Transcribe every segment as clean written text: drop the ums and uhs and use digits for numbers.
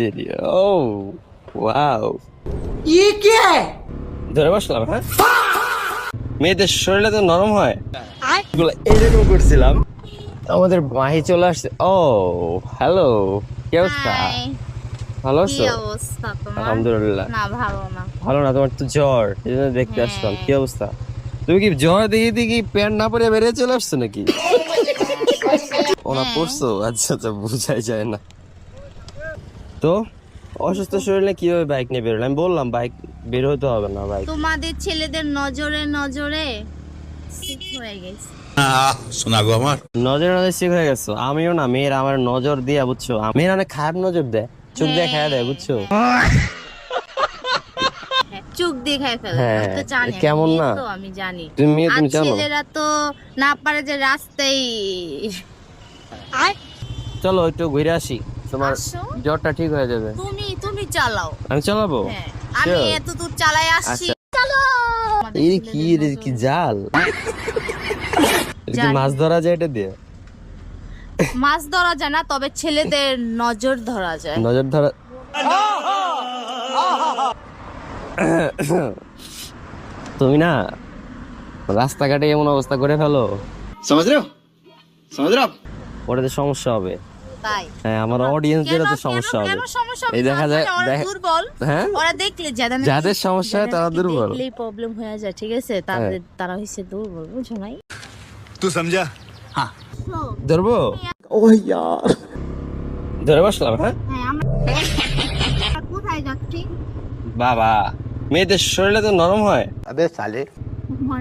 तेरी oh wow ये क्या है? ধরে বসলাম। হ্যাঁ, মেয়েদের শরীরে তো নরম হয়, এগুলো এরকম করছিলাম। আমাদের মাহি চলে আসছে। ও হ্যালো, কি অবস্থা? হাই, ভালো কি আছো? অবস্থা তোমার? আলহামদুলিল্লাহ। না, ভালো না। ভালো না? তোমার তো জ্বর, এই জন্য দেখতে আসলাম। হ্যাঁ। কি অবস্থা? তুমি কি জ্বর দেখে দেখি প্যান্ট না পরে বেরিয়ে চলে আসছো নাকি? ওনা হ্যাঁ। পড়ছো? আচ্ছা আচ্ছা, বুঝাই যায় না তো। অসুস্থ শরীরে কিভাবে বাইক নিয়ে বেরোলে? আমি বললাম বাইক বের হতে হবে না, বাইক। তোমাদের ছেলেদের নজরে নজরে সিক হয়ে গেছে। শোনা গো আমার নজরে নজরে শিখ হয়ে গেছো। আমিও না, মেয়ের আমার নজর দিয়া, বুঝছো? মেয়ের অনেক খারাপ নজর দেয়, চোখ দিয়ে খায়া দেয়, বুঝছো? হ্যাঁ, চোখ দিয়ে খাই ফেলে। হ্যাঁ, আমি তো জানি, কেমন না? তো আমি জানি। তুমি মেয়ে, আর তুমি জানো। ছেলেরা তো না পারে যে রাস্তায় চলো একটু ঘুরে আসি, তোমার আসো। জ্বরটা ঠিক হয়ে যাবে। তুমি চালাও। আমি চালাবো? হ্যাঁ, আমি Sure. এত দূর চালাই আসছি। আচ্ছা। চলো। আমাদের এই ছেলেদের কি নজরে- জাল? এটা কি জানি। মাছ ধরা যায় এটা দিয়ে? মাছ ধরা যায় না, তবে ছেলেদের নজর ধরা যায়। নজর ধরা। তুমি না রাস্তাঘাটে এমন অবস্থা করে ফেলো, समझ रहे हो? समझ रहे हो आप? ওটাতে সমস্যা হবে। তাই হ্যাঁ, আমার অডিয়েন্সদেরও তো সমস্যা হবে। কেন সমস্যা হবে? এই দেখা যায়, ওরা দেখ- দুর্বল। হ্যাঁ, ওরা দেখলে যাদের সমস্যা হয় তারা দুর্বল। দেখলেই প্রবলেম হয়ে যায়, ঠিক আছে? তাদের তারা হইছে দুর্বল, বুঝো নাই? तू समझा ধরবো? ধরে বসলাম। হ্যাঁ, হ্যাঁ, আমরা কোথায় যাচ্ছি? বাবা, মেয়েদের শরীরে তো নরম হয়। अबे साले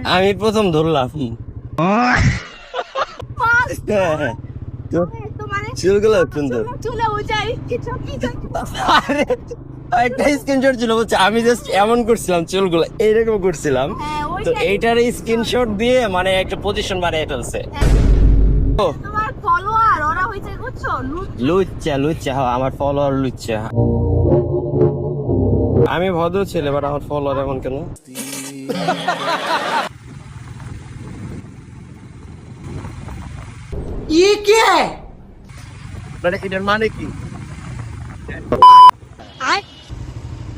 আমি প্রথম ধরলাম। হ্যাঁ, হ্যাঁ। তো তোমার চুলগুলো সুন্দর। চুলে উজাই কিছু আরে, একটা স্ক্রিনশট ছিল, বলছে আমি জাস্ট এমন করছিলাম, চুলগুলো এইরকম করছিলাম। হ্যাঁ, তো ওইটাই। এইটার স্ক্রিনশট দিয়ে মানে একটা পজিশন বানিয়ে ফেলছে। ও, তোমার ফলোয়ার ওরা হইছে, বুঝছো? লুচ্চা লুচ্চা, হ্যাঁ, আমার ফলোয়ার লুচ্চা। আমি ভদ্র ছেলে, বাট আমার ফলোয়ার এমন কেন? ये क्या है? মানে এটার মানে কি?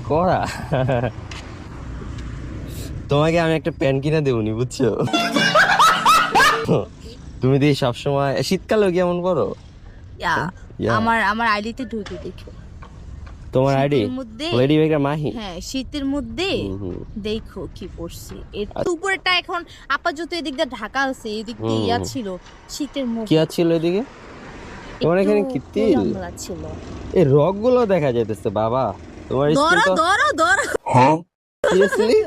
করা। তোমাকে আমি একটা প্যান্ট কিনে দেবনি, বুঝছো? তুমি দিয়ে সবসময় শীতকালে কেমন করো? Yeah. আমার আইডিতে ঢুকে দেখো। তোমার আইডি শীতের মধ্যে লেডি বেকার মাহি। হ্যাঁ, শীতের মধ্যে দেখো কি পড়ছি। এর আচ্ছা। উপরেটা এখন আপাতত এদিক দিয়ে ঢাকা আছে, এদিক দিয়ে ইয়া ছিল। শীতের কি মধ্যে ছিল এদিকে? তোমার এখানে কি তিল? পোড়ামলা ছিল। এই রক গুলো দেখা যাইতেছে বাবা। তোমার স্কিন ধরো তো ধরো ধরো। সিরিয়াসলি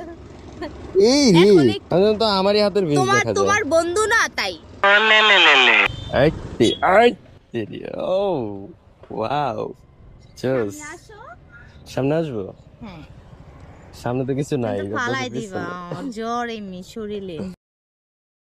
এই রে, এখন এই- আমি তো আমারই হাতের ভিউ তোমার দেখা যায়। তোমার বন্ধু না, তাই। আইতে আইতে ও ওয়াও, জোস। আসো। সামনে আসবো? হ্যাঁ, সামনে তো কিছু নাই, কিন্তু এটা তো ফালাই পিছনে। দিবা জ্বর এমনি শরীরে।